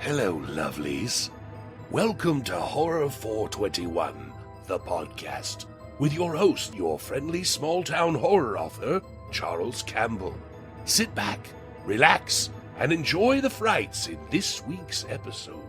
Hello, lovelies. Welcome to Horror 421, the podcast, with your host, your friendly small-town horror author, Charles Campbell. Sit back, relax, and enjoy the frights in this week's episode.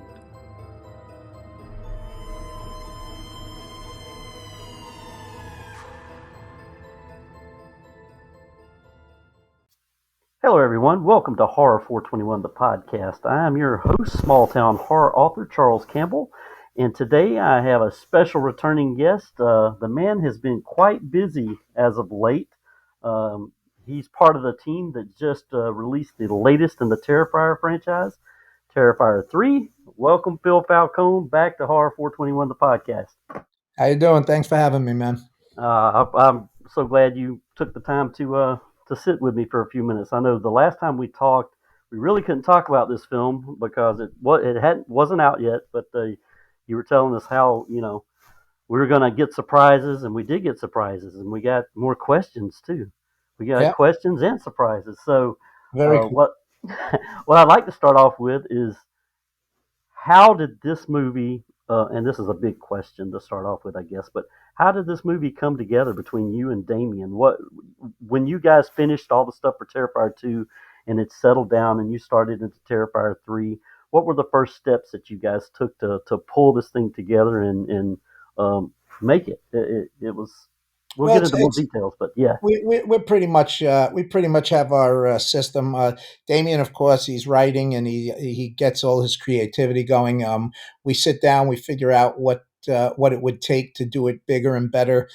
Hello, everyone. Welcome to Horror 421, the podcast. I am your host, small-town horror author Charles Campbell, and today I have a special returning guest. The man has been quite busy as of late. He's part of the team that just released the latest in the Terrifier franchise, Terrifier 3. Welcome, Phil Falcone, back to Horror 421, the podcast. How you doing? Thanks for having me, man. I'm so glad you took the time to sit with me for a few minutes. I know the last time we talked, we really couldn't talk about this film because it wasn't out yet. But you were telling us how we were going to get surprises, and we did get surprises, and we got more questions too. We got questions and surprises. So Very cool. what what I'd like to start off with is how did this movie? And this is a big question to start off with, I guess, but how did this movie come together between you and Damien? When you guys finished all the stuff for Terrifier 2 and it settled down and you started into Terrifier 3, what were the first steps that you guys took to pull this thing together and make it? It was. We'll get into more details, but yeah, we pretty much have our system. Damien, of course, he's writing and he gets all his creativity going. We sit down, we figure out what it would take to do it bigger and better.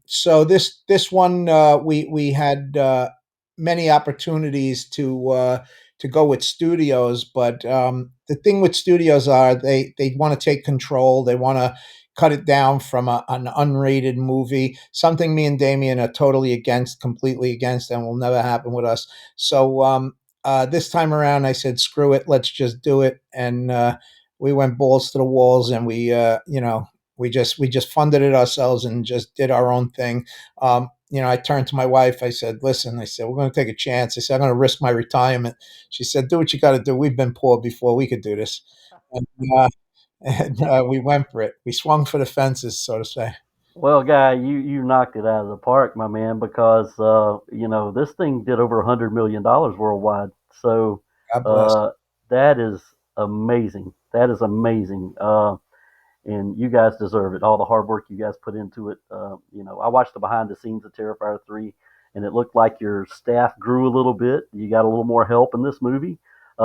So this one we had many opportunities to go with studios, but the thing with studios are they want to take control. They want to cut it down from an unrated movie, something me and Damien are totally against, completely against, and will never happen with us. So this time around, I said, screw it, let's just do it. And we went balls to the walls, and we just funded it ourselves and just did our own thing. I turned to my wife. I said, listen, we're going to take a chance. I said, I'm going to risk my retirement. She said, do what you got to do. We've been poor before. We could do this. And we went for it. We swung for the fences, so to say. Well, Guy, you knocked it out of the park, my man, because this thing did over $100 million worldwide. So God bless. that is amazing. That is amazing. And you guys deserve it. All the hard work you guys put into it. I watched the behind the scenes of Terrifier 3, and it looked like your staff grew a little bit. You got a little more help in this movie.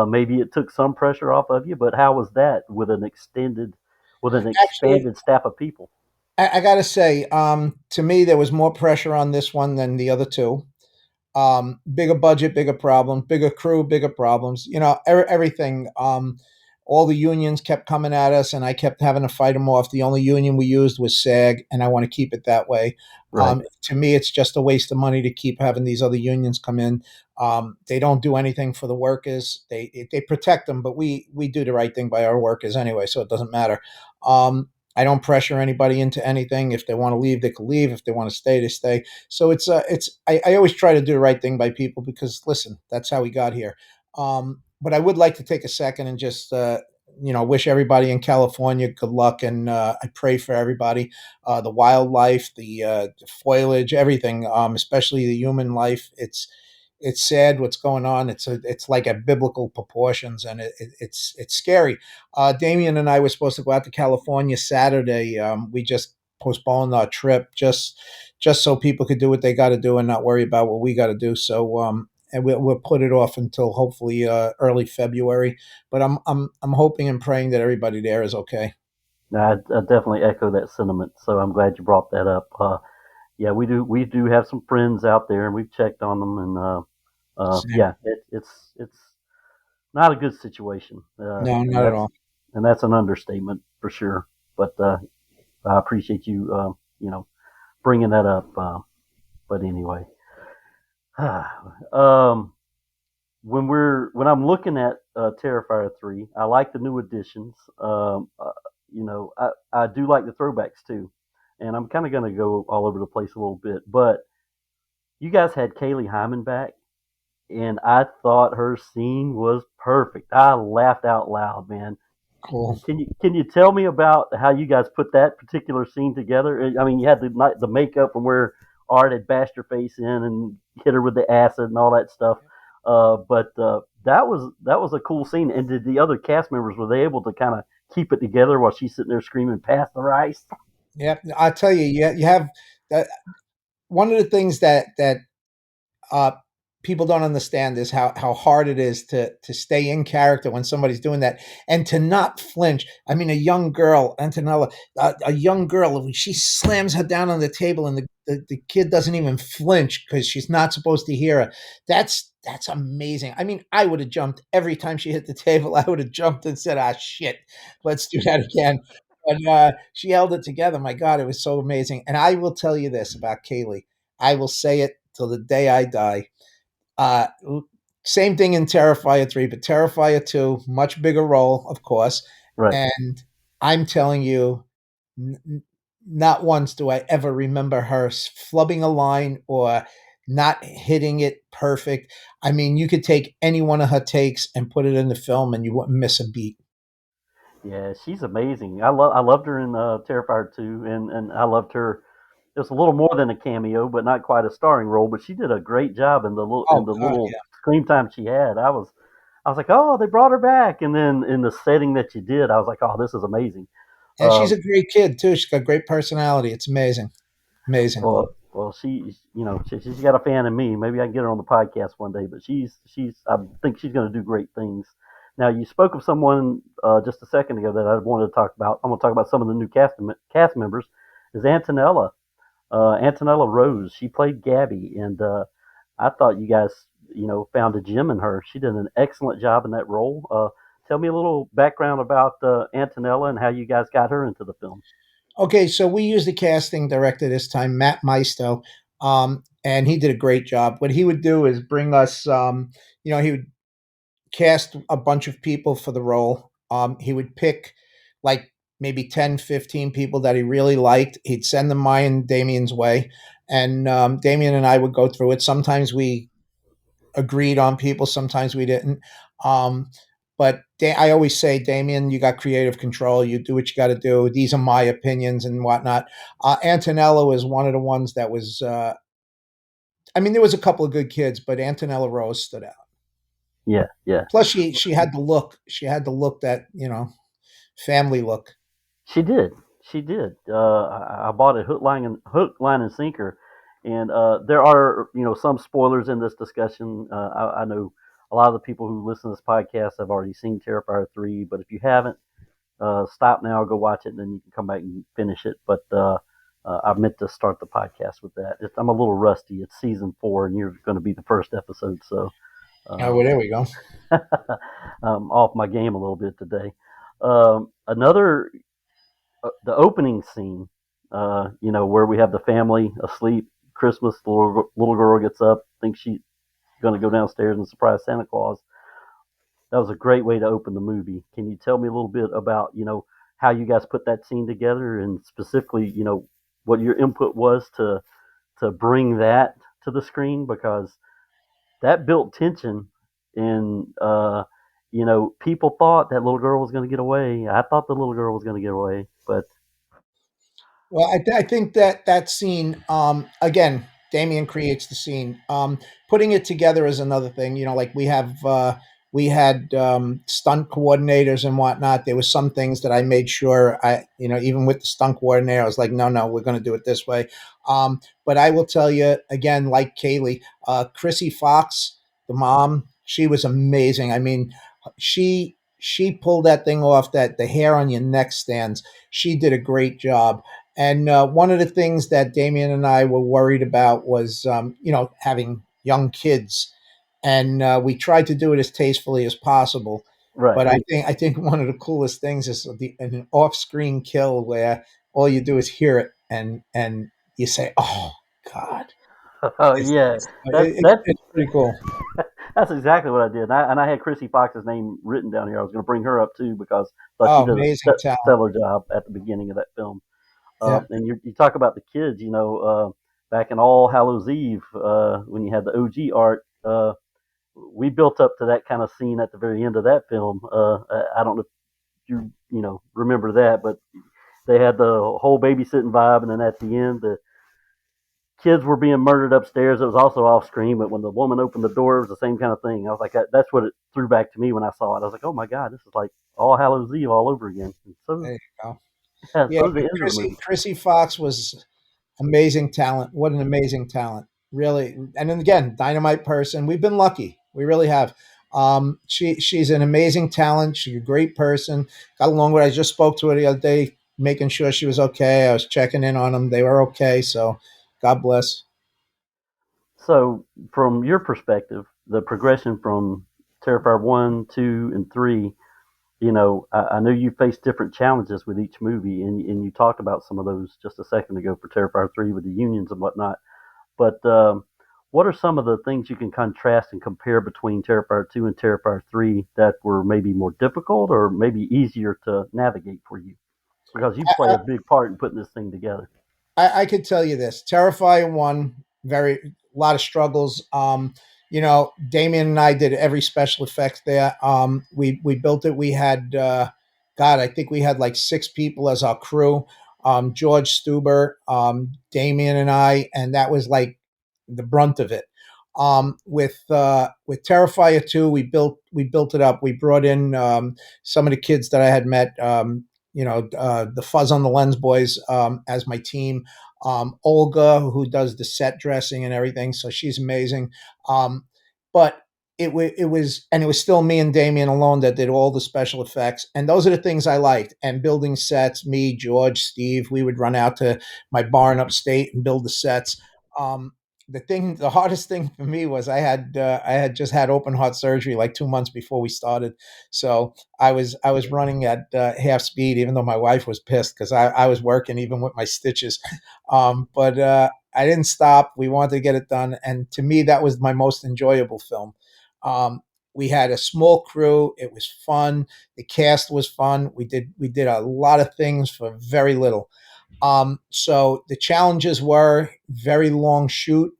Maybe it took some pressure off of you, but how was that with an expanded Actually, staff of people? I got to say, to me, there was more pressure on this one than the other two. Bigger budget, bigger problems, bigger crew, bigger problems. Everything. All the unions kept coming at us, and I kept having to fight them off. The only union we used was SAG, and I want to keep it that way. Right. To me, it's just a waste of money to keep having these other unions come in. They don't do anything for the workers. They protect them, but we do the right thing by our workers anyway, so it doesn't matter. I don't pressure anybody into anything. If they want to leave, they can leave. If they want to stay, they stay. So I always try to do the right thing by people because, listen, that's how we got here. But I would like to take a second and just, wish everybody in California good luck. And I pray for everybody, the wildlife, the foliage, everything, especially the human life. It's sad what's going on. It's like at biblical proportions, and it's scary. Damien and I were supposed to go out to California Saturday. We just postponed our trip just so people could do what they got to do and not worry about what we got to do. So and we'll put it off until hopefully early February. But I'm hoping and praying that everybody there is okay. I definitely echo that sentiment. So I'm glad you brought that up. Yeah, we do have some friends out there, and we've checked on them, and yeah, it's not a good situation. No, not at all. And that's an understatement for sure. But I appreciate you, bringing that up. But anyway, when I'm looking at Terrifier 3, I like the new additions. I do like the throwbacks too, and I'm kind of going to go all over the place a little bit. But you guys had Kaylee Hyman back, and I thought her scene was perfect. I laughed out loud, man. Cool. Can you tell me about how you guys put that particular scene together? I mean, you had the makeup from where Art had bashed her face in and hit her with the acid and all that stuff. But that was a cool scene. And did the other cast members, were they able to kind of keep it together while she's sitting there screaming, "Pass the rice"? Yeah, I tell you, you have that. One of the things that uh, people don't understand is how hard it is to stay in character when somebody's doing that and to not flinch. I mean, a young girl, Antonella, a young girl, when she slams her down on the table and the kid doesn't even flinch because she's not supposed to hear her. That's amazing. I mean, I would have jumped every time she hit the table. I would have jumped and said, "Ah, shit, let's do that again." But she held it together. My God, it was so amazing. And I will tell you this about Kaylee. I will say it till the day I die. Uh, Same thing in Terrifier 3, but Terrifier 2, much bigger role, of course. Right. And I'm telling you, not once do I ever remember her flubbing a line or not hitting it perfect. I mean, you could take any one of her takes and put it in the film and you wouldn't miss a beat. Yeah, she's amazing. I loved her in Terrifier 2, and I loved her. It was a little more than a cameo, but not quite a starring role. But she did a great job in the little Oh, little God. screen time she had. I was like, oh, they brought her back, and then in the setting that she did, I was like, oh, this is amazing. And she's Um, a great kid, too. She's got great personality. It's amazing. Amazing. well, she's got a fan in me. Maybe I can get her on the podcast one day. But I think she's going to do great things. Now, you spoke of someone just a second ago that I wanted to talk about. I'm going to talk about some of the new cast members. Is Antonella Rose? She played Gabby, and I thought you guys, found a gem in her. She did an excellent job in that role. Tell me a little background about Antonella and how you guys got her into the film. Okay, so we used a casting director this time, Matt Maisto, and he did a great job. What he would do is bring us, he would cast a bunch of people for the role. He would pick like maybe 10, 15 people that he really liked. He'd send them my and Damien's way, and Damien and I would go through it. Sometimes we agreed on people, sometimes we didn't. Um, but I always say, Damien, you got creative control. You do what you got to do. These are my opinions and whatnot. Antonella was one of the ones that was. I mean, there was a couple of good kids, but Antonella Rose stood out. Yeah, yeah. Plus, she had the look. She had the look that family look. She did. She did. I bought it hook, line, and sinker. And there are, some spoilers in this discussion. I know a lot of the people who listen to this podcast have already seen Terrifier 3, but if you haven't, stop now, go watch it, and then you can come back and finish it. But I meant to start the podcast with that. I'm a little rusty. It's season 4, and you're going to be the first episode, so Oh, uh, well, there we go. I'm off my game a little bit today. Another the opening scene, where we have the family asleep. Christmas, the little girl gets up, thinks she's going to go downstairs and surprise Santa Claus. That was a great way to open the movie. Can you tell me a little bit about, how you guys put that scene together, and specifically, what your input was to bring that to the screen, because that built tension, and people thought that little girl was going to get away. I thought the little girl was going to get away, but Well, I think that scene, again, Damien creates the scene. Putting it together is another thing. Like we had stunt coordinators and whatnot. There was some things that I made sure even with the stunt coordinator, I was like, no, we're going to do it this way. But I will tell you again, like Kaylee, Chrissy Fox, the mom, she was amazing. I mean, she pulled that thing off, that the hair on your neck stands. She did a great job. And one of the things that Damien and I were worried about was, having young kids, and we tried to do it as tastefully as possible. right. But I think one of the coolest things is an off-screen kill where all you do is hear it, and you say, "Oh God, Oh yeah, that that it's pretty cool." that's exactly what I did. And I had Chrissy Fox's name written down here. I was going to bring her up too, because I thought she Oh, did a amazing talent! stellar job at the beginning of that film. Yeah. And you talk about the kids, back in All Hallows Eve, when you had the OG art. we built up to that kind of scene at the very end of that film. I don't know if you remember that, but they had the whole babysitting vibe, and then at the end, the kids were being murdered upstairs. It was also off screen, but when the woman opened the door, it was the same kind of thing. I was like, that's what it threw back to me when I saw it. I was like, oh my god, this is like All Hallows Eve all over again. And There so, you go. yeah, Yeah, so the but end of the movie. Chrissy Fox was amazing talent. What an amazing talent, really. And then again, dynamite person. We've been lucky. We really have. She's an amazing talent. She's a great person. Got along with her. I just spoke to her the other day, making sure she was okay. I was checking in on them. They were okay. So, God bless. So, from your perspective, the progression from Terrifier 1, 2, and 3, I know you faced different challenges with each movie, and you talked about some of those just a second ago for Terrifier 3 with the unions and whatnot. But what are some of the things you can contrast and compare between Terrifier 2 and Terrifier 3 that were maybe more difficult or maybe easier to navigate for you? Because you play a big part in putting this thing together. I could tell you this: Terrifier one, very a lot of struggles. Damien and I did every special effects there. We built it. We had God, I think we had like 6 people as our crew. George Stuber, Damien and I, and that was like the brunt of it. With Terrifier 2, we built it up. We brought in some of the kids that I had met. The Fuzz on the Lens boys as my team. Olga, who does the set dressing and everything, so she's amazing. But it was still me and Damien alone that did all the special effects, and those are the things I liked. And building sets, me, George, Steve, we would run out to my barn upstate and build the sets. Um, the hardest thing for me was I had just had open heart surgery like 2 months before we started, so I was running at half speed, even though my wife was pissed because I was working even with my stitches. But I didn't stop. We wanted to get it done, and to me, that was my most enjoyable film. Um, we had a small crew. It was fun. The cast was fun. We did a lot of things for very little. So the challenges were very long shoot,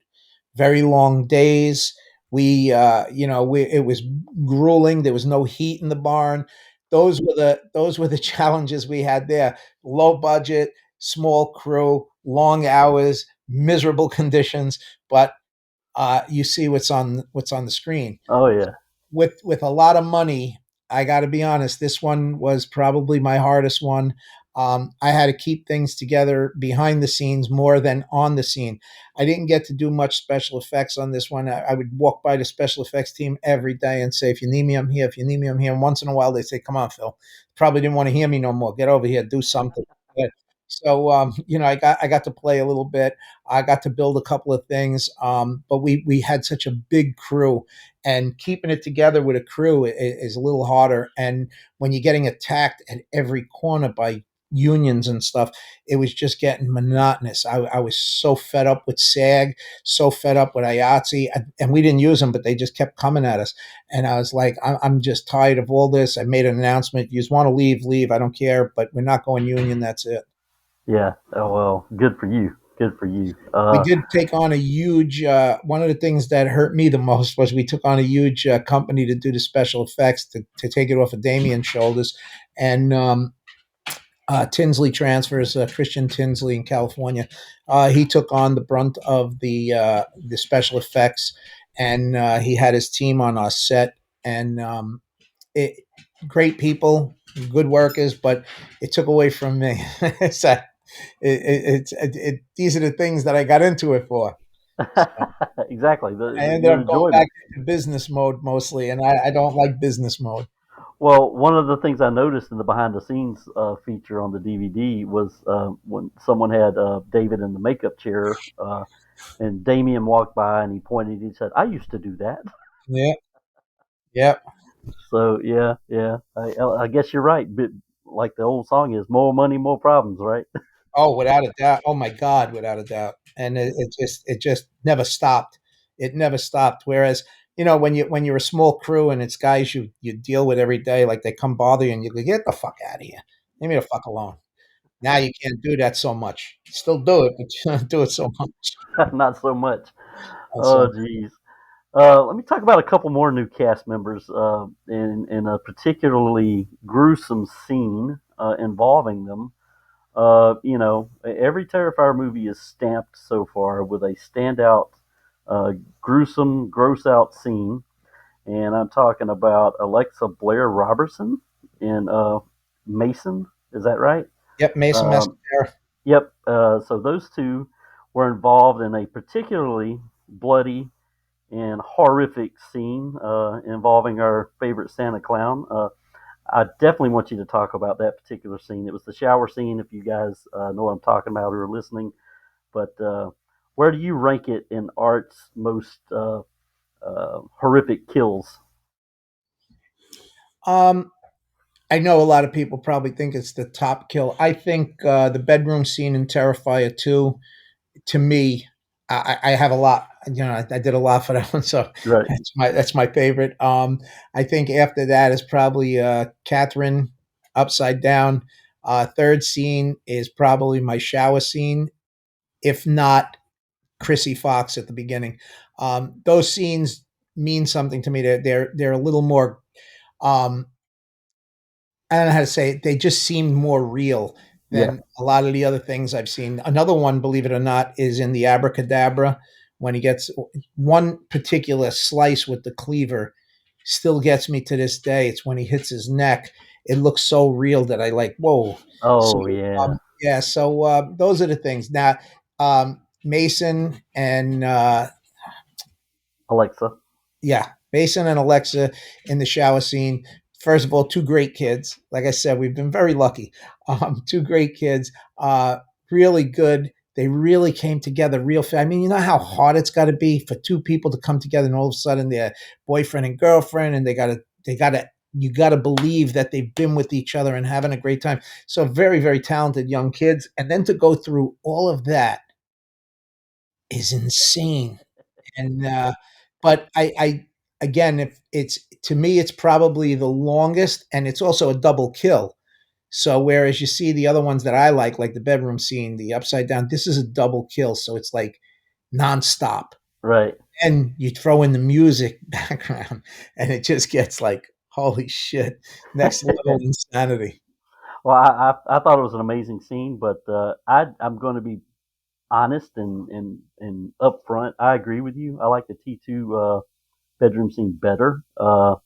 very long days. It was grueling. There was no heat in the barn. Those were the challenges we had there. Low budget, small crew, long hours, miserable conditions. But you see what's on the screen Oh yeah, with a lot of money. I got to be honest, this one was probably my hardest one. I had to keep things together behind the scenes more than on the scene. I didn't get to do much special effects on this one. I would walk by the special effects team every day and say, if you need me, I'm here. If you need me, I'm here. And once in a while, they say, come on, Phil. Probably didn't want to hear me no more. Get over here, do something. So, I got to play a little bit. I got to build a couple of things. But we had such a big crew, and keeping it together with a crew is a little harder. And when you're getting attacked at every corner by unions and stuff, it was just getting monotonous. I was so fed up with SAG, so fed up with IATSE, and we didn't use them, but they just kept coming at us. And I was like, I'm just tired of all this. I made an announcement. You just want to leave, leave. I don't care, but we're not going union. That's it. yeah. Oh well, good for you. Good for you. We did take on a huge one of the things that hurt me the most was we took on a huge company to do the special effects to take it off of Damien's shoulders. And Tinsley transfers, Christian Tinsley in California. He took on the brunt of the special effects, and he had his team on our set. And it, great people, good workers, but it took away from me. So these are the things that I got into it for. So exactly. I ended Your up going back enjoyment. into business mode mostly, and I don't like business mode. Well, one of the things I noticed in the behind the scenes feature on the DVD was when someone had David in the makeup chair, and Damien walked by and he pointed. He said, "I used to do that." Yeah, yeah. So yeah, yeah. I guess you're right. But like the old song is, "More money, more problems," right? Oh, without a doubt. Oh my God, without a doubt. And it just never stopped. It never stopped. Whereas, when you're a small crew and it's guys you deal with every day, like they come bother you and you go, get the fuck out of here. Leave me the fuck alone. Now you can't do that so much. Still do it, but you don't do it so much. Not so much. And Oh, so geez. Let me talk about a couple more new cast members in a particularly gruesome scene involving them. Every Terrifier movie is stamped so far with a standout, gruesome, gross out scene. And I'm talking about Alexa Blair Robertson in Mason. Is that right? Yep, Mason Um, Mascara. yep. So those two were involved in a particularly bloody and horrific scene involving our favorite Santa clown. I definitely want you to talk about that particular scene. It was the shower scene, if you guys know what I'm talking about or are listening. But where do you rank it in art's most horrific kills? Um, I know a lot of people probably think it's the top kill. I think the bedroom scene in Terrifier 2, to me, I have a lot. I did a lot for that one, so Right. that's my favorite. I think after that is probably Catherine upside down. Third scene is probably my shower scene, if not Chrissy Fox at the beginning. Those scenes mean something to me. They're a little more. Um, I don't know how to say it. They just seemed more real Yeah. than a lot of the other things I've seen. Another one, believe it or not, is in the Abracadabra when he gets one particular slice with the cleaver. Still gets me to this day. It's when he hits his neck. It looks so real that I like. Whoa! So Oh, yeah. yeah. So those are the things. Now Mason and Alexa. yeah, Mason and Alexa in the shower scene. First of all, two great kids. Like I said, we've been very lucky. Two great kids, really good. They really came together real fast. I mean, you know how hard it's got to be for two people to come together, and all of a sudden they're boyfriend and girlfriend, and you got to believe that they've been with each other and having a great time. So very, very talented young kids, and then to go through all of that is insane. And but I again, if it's to me, it's probably the longest, and it's also a double kill. So whereas you see the other ones that I like the bedroom scene, the upside down, this is a double kill. So it's like nonstop, Right. and you throw in the music background, and it just gets like holy shit, next level insanity. Well, I thought it was an amazing scene, but I'm going to be honest and upfront. I agree with you. I like the T2 bedroom scene better. Uh,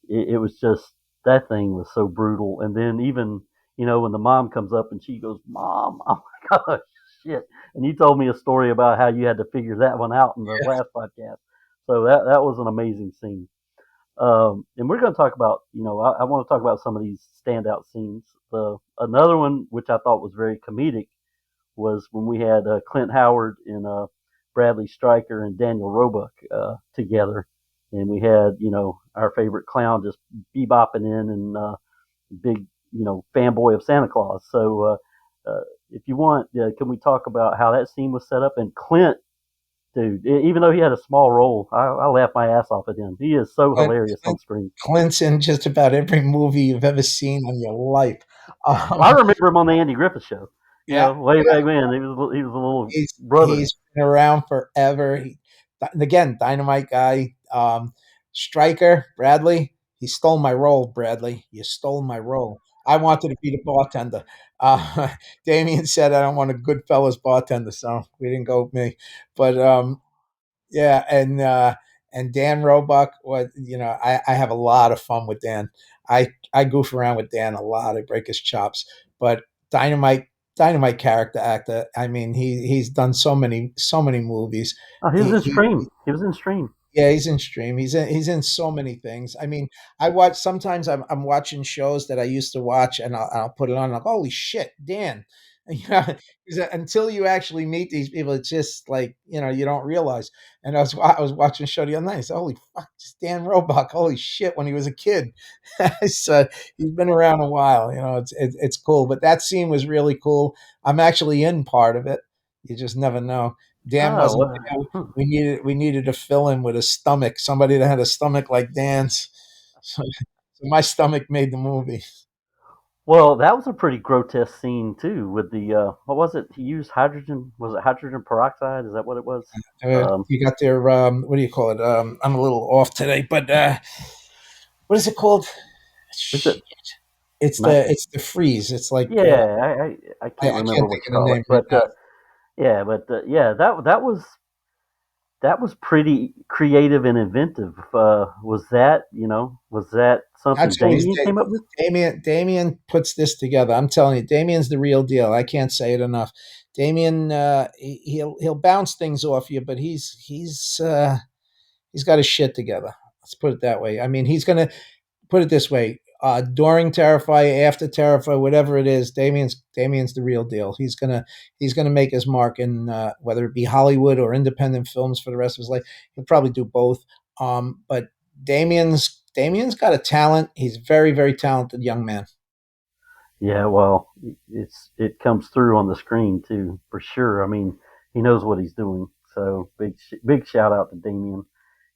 it was just that thing was so brutal. And then even when the mom comes up and she goes, "Mom," oh my gosh, shit! And you told me a story about how you had to figure that one out in the Yeah. last podcast. So that was an amazing scene. And we're going to talk about, I want to talk about some of these standout scenes. Another one which I thought was very comedic was when we had Clint Howard and Bradley Stryker and Daniel Roebuck together, and we had our favorite clown just bebopping in and big fanboy of Santa Claus. So if you want, can we talk about how that scene was set up? And Clint, dude, even though he had a small role, I laughed my ass off at him. He is so Clint, hilarious on Clint, screen. Clint's in just about every movie you've ever seen in your life. Well, I remember him on the Andy Griffith Show. Yeah, Way back when he was a little brother. he's been around forever. Again, dynamite guy. Striker Bradley. He stole my role, Bradley. You stole my role. I wanted to be the bartender. Uh, Damien said I don't want a Goodfellas bartender, so we didn't go with me. But yeah, and Dan Roebuck was, I have a lot of fun with Dan. I goof around with Dan a lot. I break his chops. But Dynamite Dynamite character actor. I mean, he's done so many movies. Oh, he was He, in he Stream. He was in Stream. yeah, he's in Stream. He's in so many things. I mean, I watch sometimes I'm watching shows that I used to watch, and I'll put it on. And I'm like, holy shit, Dan! You know, 'cause until you actually meet these people, it's just like you don't realize. And I was watching a show the other night. I said, holy fuck, it's Dan Roebuck. Holy shit, when he was a kid. So he's been around a while. It's cool. But that scene was really cool. I'm actually in part of it. You just never know. Dan Oh, wasn't well, there. We needed to fill in with a stomach, somebody that had a stomach like Dan's. So my stomach made the movie. Well, that was a pretty grotesque scene too. With the what was it? He used hydrogen. Was it hydrogen peroxide? Is that what it was? Um, You got their what do you call it? I'm a little off today, but what is it called? is it It's not? the freeze. It's like Yeah, I can't I remember can't what think you of the call it, name right but now. yeah, but yeah, that was pretty creative and inventive. Was that something That's who he's Damien came up with? Damien. Damien puts this together. I'm telling you, Damien's the real deal. I can't say it enough. Damien, he'll bounce things off you, but he's got his shit together. Let's put it that way. I mean, he's gonna put it this way. During Terrifier, after Terrifier, whatever it is, Damien's the real deal. He's gonna make his mark in whether it be Hollywood or independent films for the rest of his life. He'll probably do both. But Damien's got a talent. He's a very very talented young man. Yeah, well, it comes through on the screen too, for sure. I mean, he knows what he's doing. So big shout out to Damien,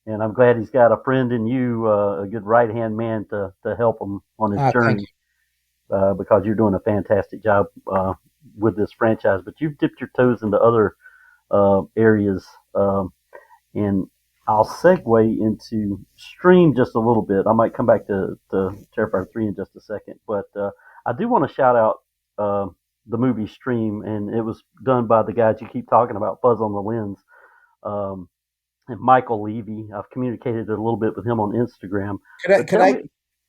and I'm glad he's got a friend in you, a good right hand man to help him on his Thank journey, because you're doing a fantastic job with this franchise. But you've dipped your toes into other areas, and I'll segue into Stream just a little bit. I might come back to Terrifier 3 in just a second, but I do want to shout out uh, the movie Stream, and it was done by the guys you keep talking about, Fuzz on the Lens, um, and Michael Levy. I've communicated a little bit with him on Instagram. you. Could I But could tell I me,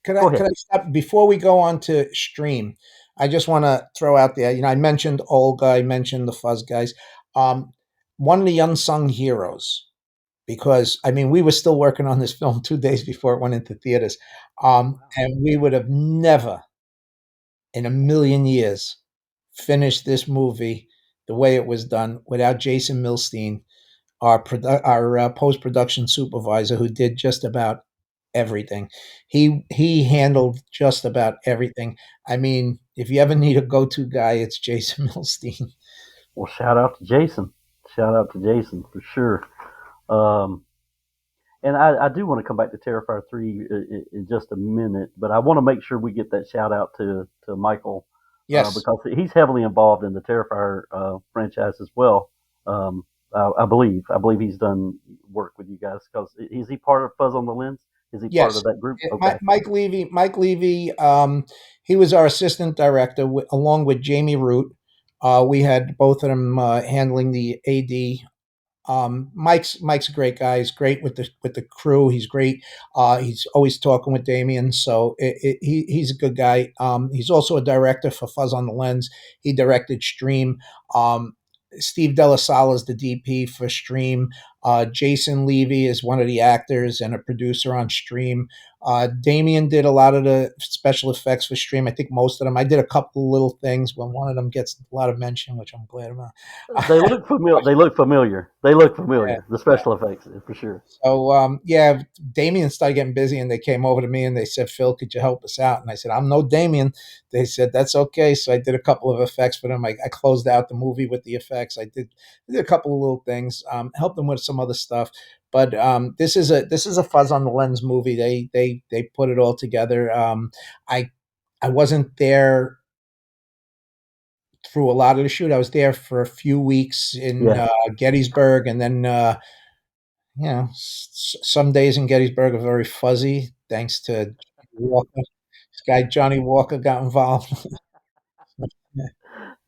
could go I could ahead. I stop before we go on to Stream? I just want to throw out there. I mentioned Olga. I mentioned the Fuzz guys. Um, One of the unsung heroes, because I mean we were still working on this film 2 days before it went into theaters, and we would have never in a million years finished this movie the way it was done without Jason Milstein, our post production supervisor, who did just about everything. He handled just about everything. I mean, if you ever need a go to guy, it's Jason Milstein. Well, shout out to Jason. Shout out to Jason for sure. Um, And I do want to come back to Terrifier 3 in just a minute, but I want to make sure we get that shout out to Michael, Yes, because he's heavily involved in the Terrifier franchise as well. Um, I believe he's done work with you guys. Because is he part of Fuzz on the Lens? Is he part yes. of that group? Okay. Mike Levy, he was our assistant director along with Jamie Root. We had both of them handling the AD. Mike's a great guy. He's great with the crew. He's great. He's always talking with Damien, so he's a good guy. He's also a director for Fuzz on the Lens. He directed Stream. Um, Steve Delasala is the DP for Stream. Jason Levy is one of the actors and a producer on Stream. Damien did a lot of the special effects for Stream. I think most of them. I did a couple of little things, but one of them gets a lot of mention, which I'm glad about. They look familiar. They look familiar. They look familiar. The Yeah. special effects for sure. So yeah, Damien started getting busy, and they came over to me and they said, "Phil, could you help us out?" And I said, "I'm no Damien." They said, "That's okay." So I did a couple of effects for them. I closed out the movie with the effects. I did a couple of little things, helped them with some other stuff. But this is a Fuzz on the Lens movie. They put it all together. I I wasn't there through a lot of the shoot. I was there for a few weeks in Yeah. Gettysburg, and then some days in Gettysburg are very fuzzy, thanks to Walker. This guy Johnny Walker got involved.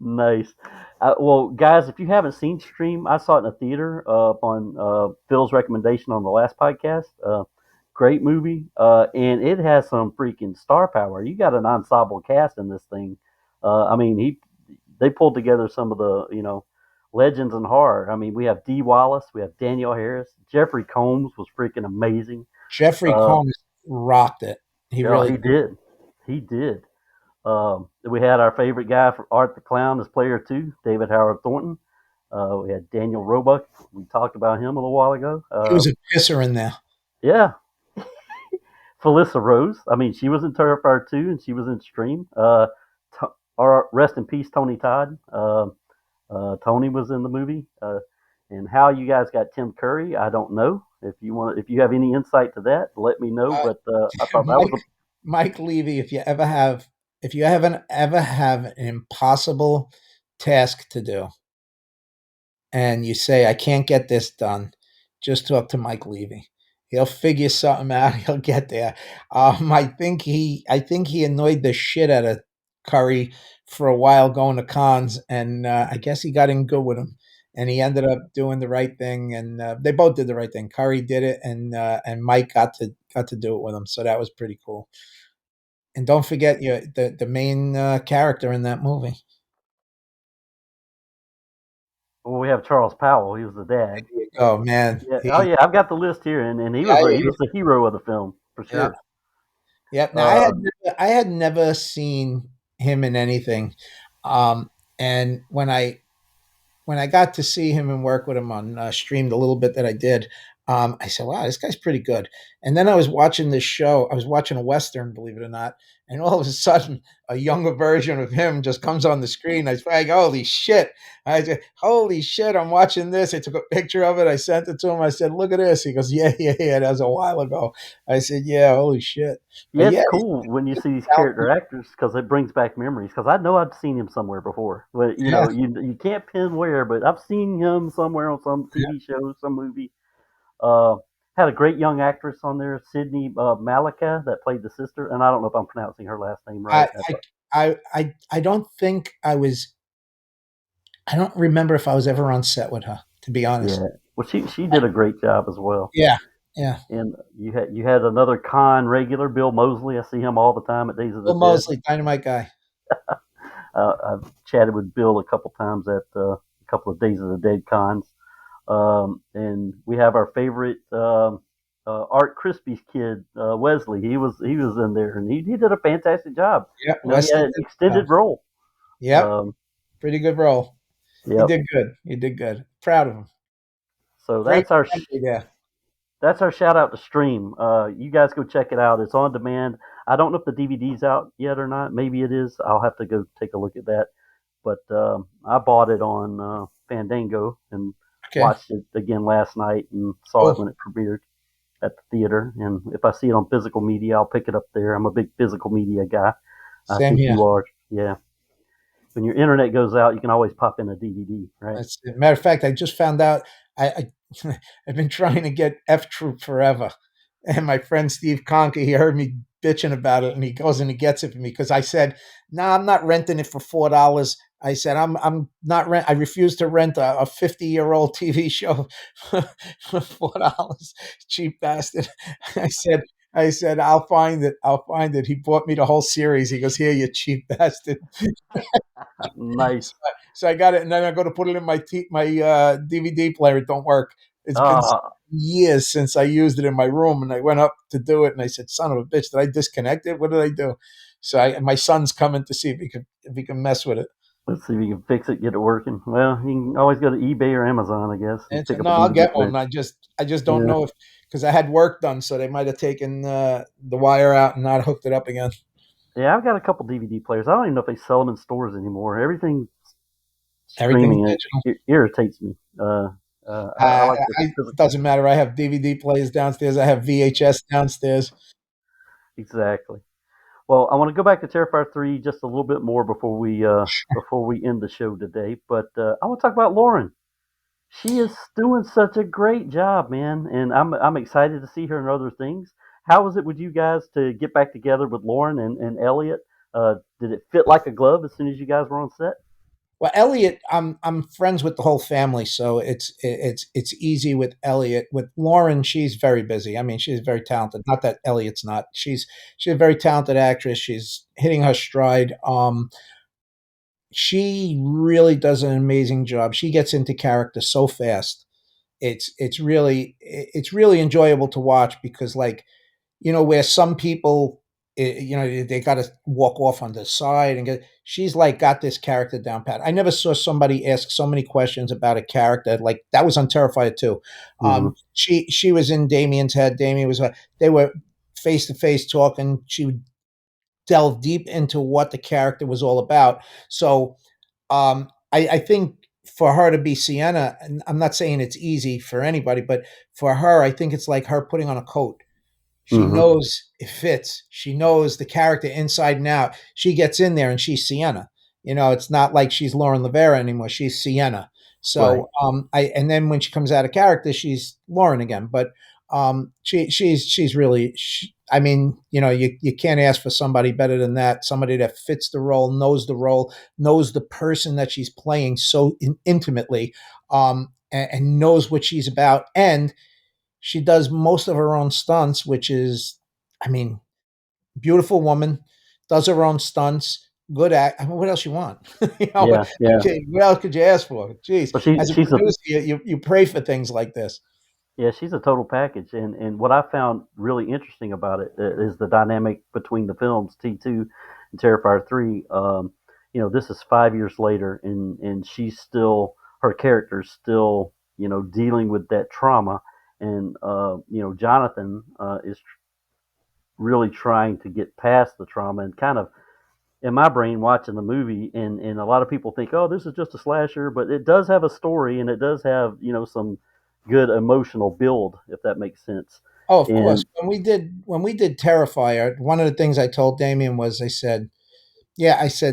Nice. Well, guys, if you haven't seen Stream, I saw it in a theater upon Phil's recommendation on the last podcast. Great movie, and it has some freaking star power. You got an ensemble cast in this thing. I mean, they pulled together some of the legends in horror. I mean, we have Dee Wallace, we have Danielle Harris, Jeffrey Combs was freaking amazing. Jeffrey Uh, Combs rocked it. He yeah, really he did. He did. We had our favorite guy from Art the Clown as player two, David Howard Thornton. We had Daniel Roebuck. We talked about him a little while ago. he was a pisser in there. Yeah, Felissa Rose. I mean, she was in Terrifier 2 and she was in Stream. Or rest in peace, Tony Todd. Tony was in the movie. And how you guys got Tim Curry, I don't know. If you have any insight to that, let me know. Uh, But I thought that Mike was a Mike Levy, if you ever have if you haven't ever have an impossible task to do and you say, I can't get this done, just talk to Mike Levy. He'll figure something out. He'll get there. I think he annoyed the shit out of Curry for a while going to cons, and I guess he got in good with him, and he ended up doing the right thing, and they both did the right thing. Curry did it, and Mike got to do it with him, so that was pretty cool. And don't forget the main character in that movie. Well, we have Charles Powell. He was the dad. Oh man, Yeah. Oh yeah, I've got the list here, and he was yeah, he was the hero of the film for yeah. sure. Yep. Now Uh, I had never seen him in anything, and when I got to see him and work with him on stream, the little bit that I did, I said, "Wow, this guy's pretty good." And then I was watching this show. I was watching a western, believe it or not, and all of a sudden, a younger version of him just comes on the screen. I was like, "Holy shit!" I said, "Holy shit!" I'm watching this. I took a picture of it. I sent it to him. I said, "Look at this." He goes, "Yeah, yeah, yeah." That was a while ago. I said, "Yeah, holy shit." But yeah, it's yeah, cool when you see these talented. character actors because it brings back memories. Because I know I've seen him somewhere before, but Yeah, you can't pin where, but I've seen him somewhere on some yeah. TV show, some movie. Uh, Had a great young actress on there, Sydney Malika, that played the sister, and I don't know if I'm pronouncing her last name right. I, I don't think I was. I don't remember if I was ever on set with her, to be honest. Yeah, well, she did a great job as well. Yeah, yeah. And you had another con regular, Bill Mosley. I see him all the time at Days of the Bill Dead. Mosley, Dynamite guy. I've chatted with Bill a couple times at a couple of Days of the Dead cons. And we have our favorite Art Crispy's kid, Wesley. He was in there, and he did a fantastic job. Yep, He Wesley had an extended role. Yep, Um, pretty good role. He yep. did good. He did good. Proud of him. So Great that's our memory there. that's our shout out to Stream. You guys go check it out. It's on demand. I don't know if the DVD's out yet or not. Maybe it is. I'll have to go take a look at that. But I bought it on Fandango and Okay, watched it again last night and saw it cool. when it premiered at the theater. And if I see it on physical media, I'll pick it up there. I'm a big physical media guy. I Same think here. you are. Yeah. When your internet goes out, you can always pop in a DVD, right? Matter of fact, I just found out. I've been trying to get F Troop forever, and my friend Steve Conker, he heard me bitching about it, and he goes and he gets it for me because I said, "No, I'm not renting it for $4." I said, "I'm not rent. I refuse to rent a 50-year-old TV show for $4, cheap bastard." I said. I said, I'll find it. I'll find it. He bought me the whole series. He goes, "Here, you cheap bastard." Nice. So I got it, and then I go to put it in my DVD player. It don't work. It's been Uh, years since I used it in my room, and I went up to do it, and I said, "Son of a bitch, did I disconnect it? What did I do?" So my son's coming to see if he can mess with it. let's see if you can fix it, get it working. Well, you can always go to eBay or Amazon, I guess, and And so, pick up no, a I'll DVD get player. one. I just don't Yeah. know if because I had work done, so they might have taken the wire out and not hooked it up again. Yeah, I've got a couple DVD players. I don't even know if they sell them in stores anymore. Everything Everything's streaming digital. it irritates me. I Uh, like the it physical. doesn't matter. I have DVD players downstairs. I have VHS downstairs. Exactly. Well, I want to go back to Terrifier 3 just a little bit more before we end the show today. But I want to talk about Lauren. She is doing such a great job, man, and I'm excited to see her in other things. How was it with you guys to get back together with Lauren and Elliot? Did it fit like a glove as soon as you guys were on set? Well, Elliot, I'm friends with the whole family, so it's easy with Elliot. With Lauren, she's very busy. I mean, she's very talented. Not that Elliot's not. She's a very talented actress. She's hitting her stride. She really does an amazing job. She gets into character so fast. It's really enjoyable to watch because like where some people, they got to walk off on the side and get. She's like got this character down pat. I never saw somebody ask so many questions about a character like that was on Terrifier too. Hmm. She was in Damien's head. Damien was. They were face to face talking. She would delve deep into what the character was all about. So I think for her to be Sienna, and I'm not saying it's easy for anybody, but for her, I think it's like her putting on a coat. She Hmm. knows it fits. She knows the character inside and out. She gets in there and she's Sienna. It's not like she's Lauren LaVera anymore. She's Sienna. Right. So and then when she comes out of character, she's Lauren again. But she's really. I mean, you can't ask for somebody better than that. Somebody that fits the role, knows the person that she's playing so intimately, and knows what she's about, and she does most of her own stunts, which is, I mean, beautiful woman, does her own stunts, good act. I mean, what else you want? Yeah. Yeah. Okay, what else could you ask for? Jeez, But she as a she's a producer, you pray for things like this. yeah, she's a total package. And what I found really interesting about it is the dynamic between the films T2 and Terrifier 3. This is 5 years later, and she's still her character's still dealing with that trauma, and Jonathan is really trying to get past the trauma and kind of in my brain watching the movie, and a lot of people think, oh, this is just a slasher, but it does have a story and it does have some good emotional build, if that makes sense. Oh, of course. And When we did Terrifier, one of the things I told Damien was, I said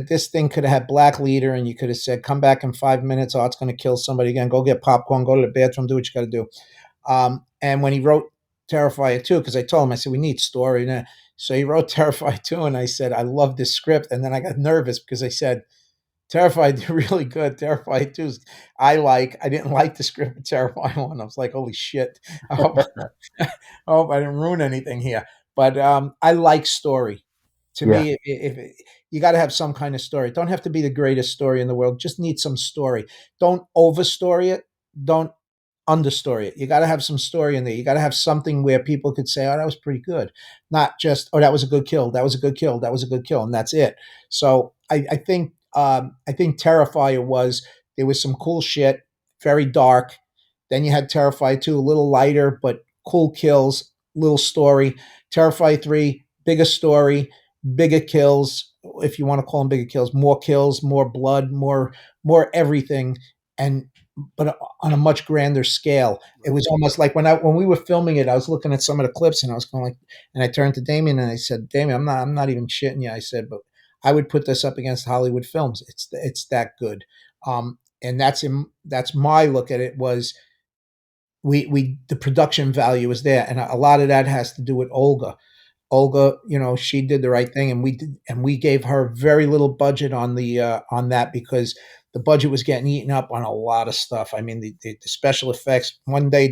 this thing could have had black leader, and you could have said, come back in 5 minutes. Oh, it's going to kill somebody again. Go get popcorn. Go to the bathroom. Do what you got to do. And when he wrote Terrifier 2, because I told him, I said, we need story. So he wrote Terrifier 2, and I said, I love this script. And then I got nervous because I said, Terrified really good. Terrified 2 I didn't like the script of Terrified 1. I was like, holy shit. I hope, I hope I didn't ruin anything here. But I like story. To yeah, me, if you got to have some kind of story. Don't have to be the greatest story in the world. Just need some story. Don't overstory it. Don't understory it. You got to have some story in there. You got to have something where people could say, "Oh, that was pretty good," not just, "Oh, that was a good kill. That was a good kill. That was a good kill," and that's it. So I think Terrifier was there was some cool shit, very dark. Then you had Terrifier 2, a little lighter but cool kills, little story. Terrifier 3, bigger story, bigger kills, if you want to call them bigger kills, more blood, more everything, and but on a much grander scale. It was almost like when we were filming it, I was looking at some of the clips and I was going like, and I turned to Damien and I said, Damien, I'm not even shitting you. I said, but I would put this up against Hollywood films. It's that good. And that's my look at it was we the production value is there, and a lot of that has to do with Olga. Olga, she did the right thing, and we gave her very little budget on that because the budget was getting eaten up on a lot of stuff. I mean, the special effects. One day,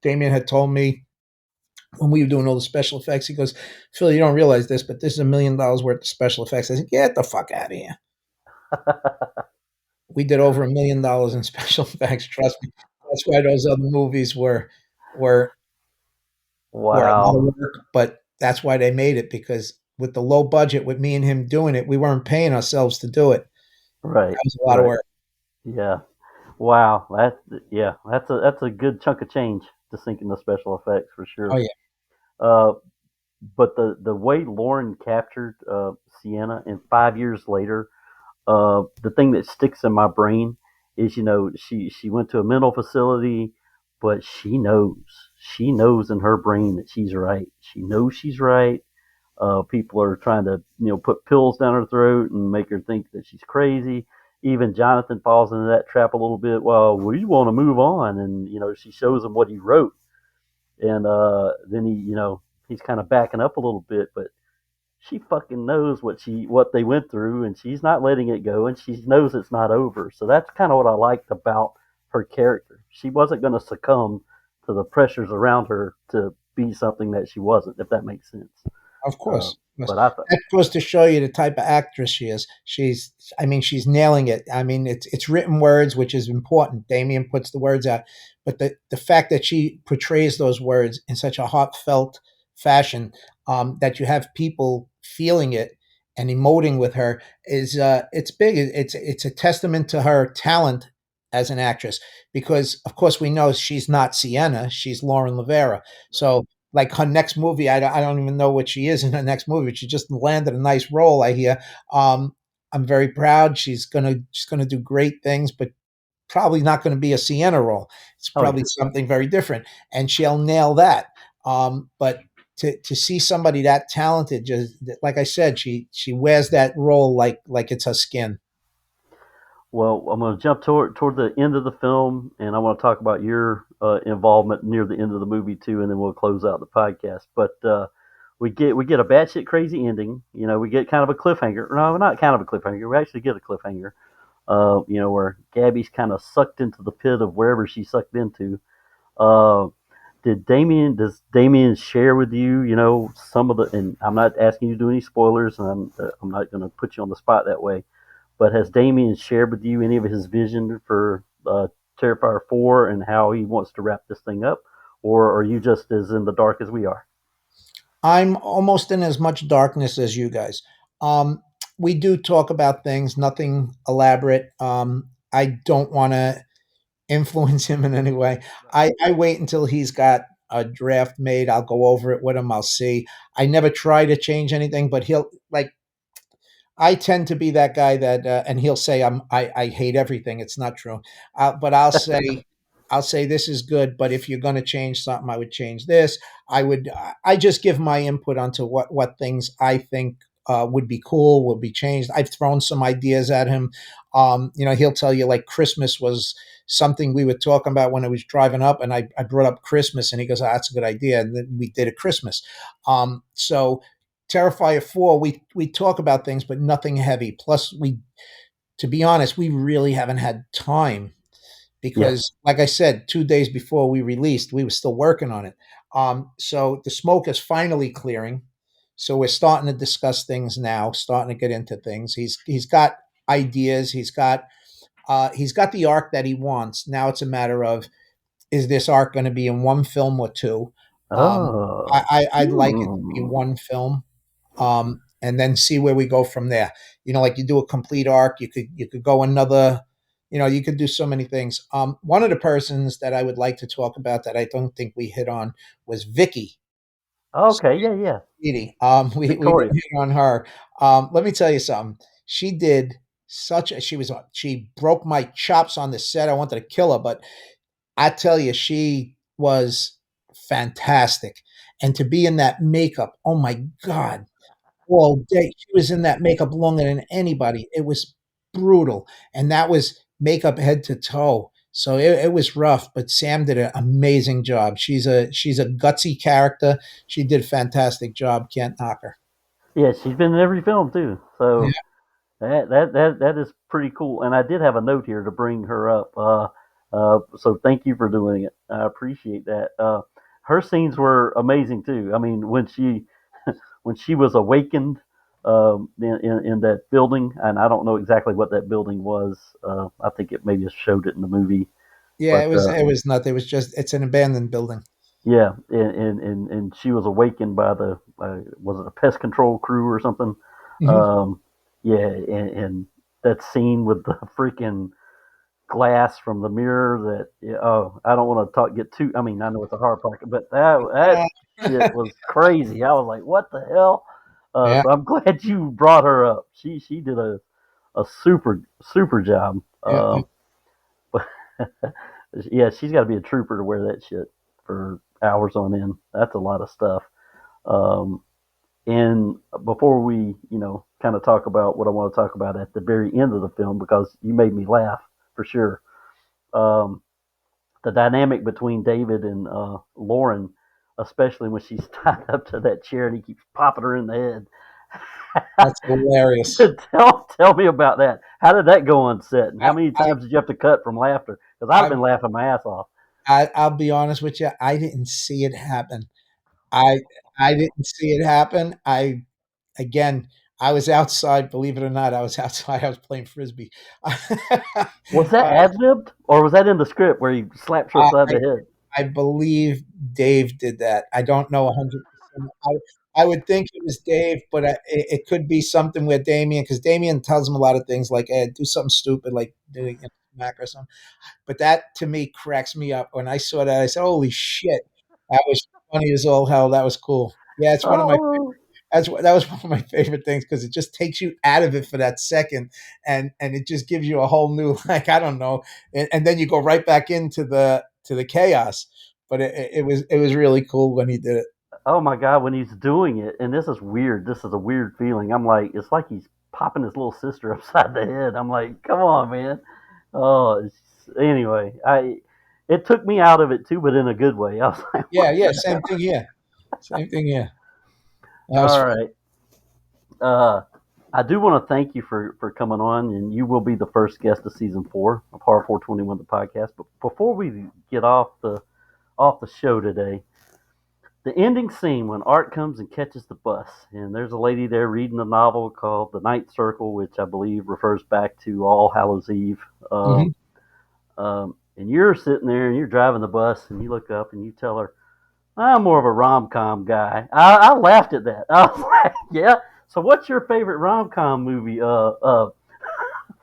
Damien had told me when we were doing all the special effects, he goes, "Phil, you don't realize this, but this is $1 million worth of special effects." I said, "Get the fuck out of here." We did over $1 million in special effects. Trust me. That's why those other movies were were a lot wow, of work, but that's why they made it because with the low budget, with me and him doing it, we weren't paying ourselves to do it. right, That was a lot of right, work. yeah, wow, that's a good chunk of change to sink in the special effects for Oh sure. yeah. Uh, but the way Lauren captured Sienna, and 5 years later, the thing that sticks in my brain is she went to a mental facility, but she knows in her brain that she's right. She knows she's right. People are trying to put pills down her throat and make her think that she's crazy. Even Jonathan falls into that trap a little bit. Well, we want to move on, and she shows him what he wrote, and then he's kind of backing up a little bit, but she fucking knows what they went through, and she's not letting it go, and she knows it's not over. So that's kind of what I liked about her character. She wasn't going to succumb to the pressures around her to be something that she wasn't, if that makes sense. Of Uh, course. Yes. but I thought, That goes to show you the type of actress she is. I mean, she's nailing it. I mean, it's written words, which is important. Damien puts the words out, but the fact that she portrays those words in such a heartfelt fashion, that you have people feeling it and emoting with her is it's big. It's a testament to her talent as an actress because, of course, we know she's not Sienna. She's Lauren LaVera. So like her next movie, I don't even know what she is in her next movie. But she just landed a nice role, I hear. Um, I'm very proud. She's gonna do great things, but probably not going to be a Sienna role. It's oh yeah, probably something very different, and she'll nail that. But to see somebody that talented, just like I said, she wears that role like it's her skin. Well, I'm going to jump toward the end of the film, and I want to talk about your involvement near the end of the movie too, and then we'll close out the podcast. But we get a batshit crazy ending. We get kind of a cliffhanger. No, not kind of a cliffhanger. We actually get a cliffhanger. Where Gabby's kind of sucked into the pit of wherever she sucked into. Uh, does Damien share with you, some of the, and I'm not asking you to do any spoilers, and I'm not going to put you on the spot that way, but has Damien shared with you any of his vision for Terrifier 4 and how he wants to wrap this thing up? Or are you just as in the dark as we are? I'm almost in as much darkness as you guys. Um, we do talk about things, nothing elaborate. I don't want to influence him in any way. I wait until he's got a draft made. I'll go over it with him. I'll see. I never try to change anything, but he'll like I tend to be that guy that, and he'll say I hate everything. It's not true, but I'll say this is good. But if you're going to change something, I would change this. I just give my input onto what things I think would be cool, would be changed. I've thrown some ideas at him. He'll tell you like Christmas was something we were talking about when I was driving up, and I brought up Christmas, and he goes, "Oh, that's a good idea," and then we did a Christmas. So Terrifier 4, we talk about things, but nothing heavy. Plus, to be honest, we really haven't had time Yeah. because, like I said, 2 days before we released, we were still working on it. So the smoke is finally clearing. So we're starting to discuss things now, starting to get into things. He's got ideas. He's got the arc that he wants. Now it's a matter of, is this arc going to be in one film or two? Um, Oh. I'd like it to be one film, and then see where we go from there. Like you do a complete arc, you could go another. You could do so many things. One of the persons that I would like to talk about that I don't think we hit on was Vicky. Okay. Yeah. Yeah. Sweetie. We Victoria. didn't hit on her. Let me tell you something. She did she broke my chops on the set. I wanted to kill her, but I tell you, she was fantastic. And to be in that makeup, oh my God, all day. She was in that makeup longer than anybody. It was brutal. And that was makeup head to toe. So it was rough, but Sam did an amazing job. She's a gutsy character. She did a fantastic job. Can't knock her. Yeah, she's been in every film too. Yeah. So that is pretty cool. And I did have a note here to bring her up. So thank you for doing it. I appreciate that. Her scenes were amazing too. I mean, when she was awakened in that building, and I don't know exactly what that building was. I think it maybe showed it in the movie, Yeah, but it was nothing. It was just it's an abandoned building. yeah, and she was awakened by the was it a pest control crew or something? Mhm. Um, yeah, and that scene with the freaking glass from the mirror that yeah, oh, I don't want to get too. I mean, I know it's a horror pocket, but that shit was crazy. I was like, what the hell? Yeah. So I'm glad you brought her up. She did a super job. Yeah. But yeah, she's got to be a trooper to wear that shit for hours on end. That's a lot of stuff. Um, and before we, kind of talk about what I want to talk about at the very end of the film, because you made me laugh for sure. Um, the dynamic between David and Lauren, especially when she's tied up to that chair and he keeps popping her in the That's hilarious. head. Tell me about that. How did that go on set, and I, how many I, times did you have to cut from laughter? Because I've I, been laughing my ass off. I'll be honest with you. I didn't see it happen. I I didn't see it happen. Again, I was outside. Believe it or not, I was outside. I was playing frisbee. Was that ad libbed, or was that in the script where he slaps her I, upside the head? I believe Dave did that. I don't know 100%. I would think it was Dave, but it could be something with Damien because Damien tells him a lot of things like, do something stupid, like doing smack or something. But that to me cracks me up. When I saw that, I said, "Holy shit, that was funny as all hell. That was cool." Yeah, it's one of my Oh, that was one of my favorite things because it just takes you out of it for that second, and it just gives you a whole new like I don't know, and then you go right back into the chaos. But it was really cool when he did it. Oh my God, when he's doing it, and this is weird. This is a weird feeling. I'm like, it's like he's popping his little sister upside the head. I'm like, come on, man. Oh, anyway, it took me out of it too, but in a good way. I was like, Yeah, yeah, same thing here. Same thing here. That was all fun. right. Uh, I do want to thank you for coming on, and you will be the first guest of season 4 of Horror 421, the podcast. But before we get off the show today, the ending scene when Art comes and catches the bus, and there's a lady there reading a novel called The Night Circle, which I believe refers back to All Hallows Eve. Hmm. And you're sitting there and you're driving the bus, and you look up and you tell her, I'm more of a rom com guy. I laughed at that. I was like, yeah. So, what's your favorite rom com movie,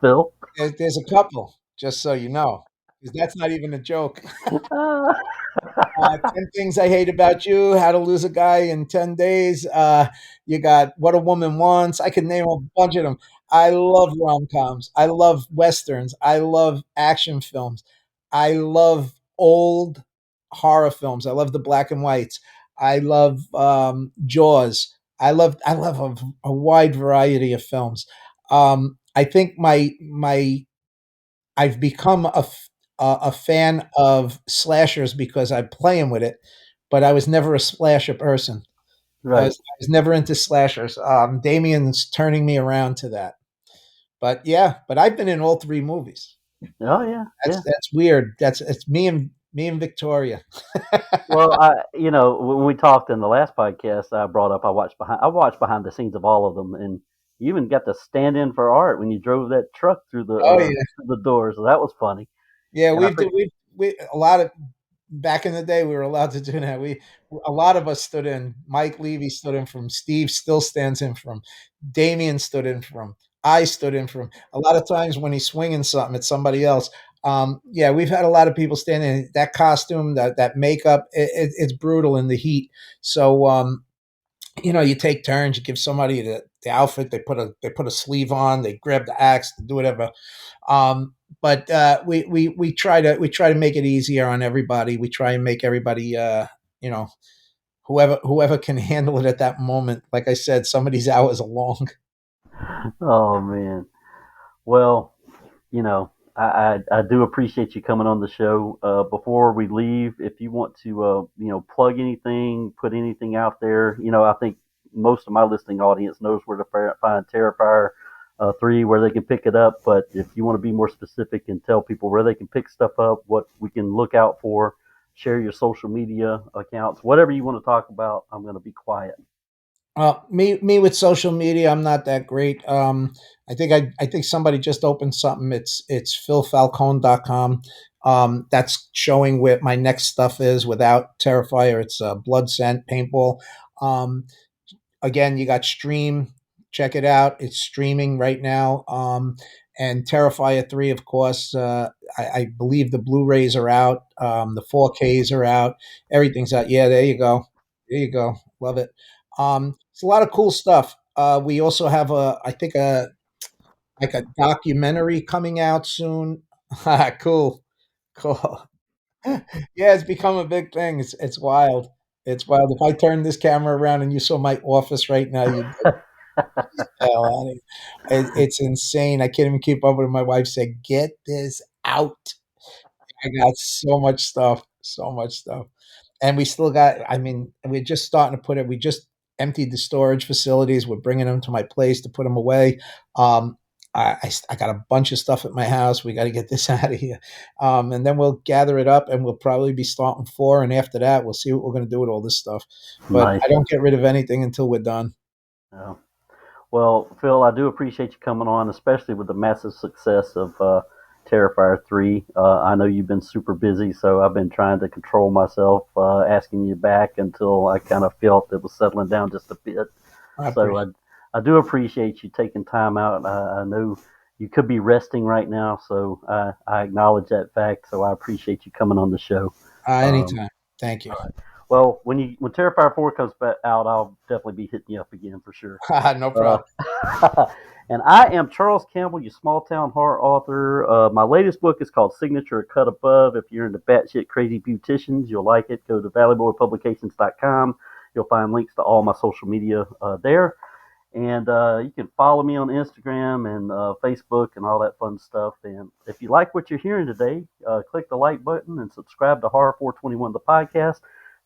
Phil? There's a couple, just so you know, because that's not even a joke. Uh, 10 Things I Hate About You, How to Lose a Guy in 10 Days. You got What a Woman Wants. I could name a bunch of them. I love rom-coms. I love westerns. I love action films. I love old horror films. I love the black and whites. I love Jaws. I love a wide variety of films. I think my I've become a fan of slashers because I'm playing with it, but I was never a slasher person. right. I was never into slashers. Damien's turning me around to that. But yeah, but I've been in all three movies. Oh, yeah. Yeah. That's weird. That's it's me and Victoria. Well, when we talked in the last podcast, I brought up I watched behind the scenes of all of them, and you even got to stand in for Art when you drove that truck Oh yeah, through the door. So that was funny. yeah. And I We've think, we a lot of back in the day we were allowed to do that. We A lot of us stood in. Mike Levy stood in from. Steve still stands in from. Damien stood in from. I stood in from. A lot of times when he's swinging something, it's somebody else. Yeah, we've had a lot of people standing. That costume, that makeup, it's brutal in the heat. So you take turns. You give somebody the outfit. They put a sleeve on. They grab the axe. They do whatever. But we try to make it easier on everybody. We try and make everybody you know whoever can handle it at that moment. Like I said, some of these hours are long. oh man. Well, I do appreciate you coming on the show. Before we leave, if you want to, plug anything, put anything out there, I think most of my listening audience knows where to find Terrifier 3, where they can pick it up. But if you want to be more specific and tell people where they can pick stuff up, what we can look out for, share your social media accounts, whatever you want to talk about, I'm going to be quiet. Me with social media, I'm not that great. I think somebody just opened something. It's philfalcone.com. That's showing where my next stuff is without Terrifier. It's blood scent paintball. Um, Again, you got Stream. Check it out. It's streaming right now. And Terrifier 3, of course. I believe the Blu-rays are out. The 4Ks are out. Everything's out. Yeah, there you go. There you go. Love it. It's a lot of cool stuff. We also have I think like a documentary coming out soon. Cool, cool. Yeah, it's become a big thing. It's wild. It's wild. If I turn this camera around and you saw my office right now, you'd get the hell out of here. It's insane. I can't even keep up with it. My wife said, "Get this out." I got so much stuff, so much stuff. And we still got, I mean, we're just starting to put it, we just emptied the storage facilities. We're bringing them to my place to put them away. Um, I got a bunch of stuff at my house. We got to get this out of here. And then we'll gather it up and we'll probably be starting 4. And after that, we'll see what we're going to do with all this stuff. But Nice. I don't get rid of anything until we're done. Yeah. Well, Phil, I do appreciate you coming on, especially with the massive success of Terrifier 3. I know you've been super busy, so I've been trying to control myself, asking you back until I kind of felt it was settling down just a bit. I So appreciate I do appreciate you taking time out. I know you could be resting right now, so I acknowledge that fact. So I appreciate you coming on the show. Um, anytime. Thank you. well, when Terrifier 4 comes back out, I'll definitely be hitting you up again for sure. No Uh, problem. and I am Charles Campbell, your small town horror author. My latest book is called Signature Cut Above. If you're into batshit crazy beauticians, you'll like it. Go to valleyboypublications.com. You'll find links to all my social media there. And you can follow me on Instagram and Facebook and all that fun stuff. And if you like what you're hearing today, click the like button and subscribe to Horror 421, the podcast.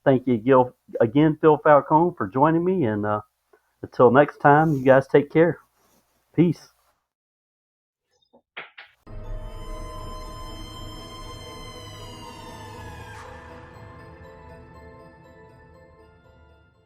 Thank you again, Phil Falcone, for joining me. And until next time, you guys take care. Peace.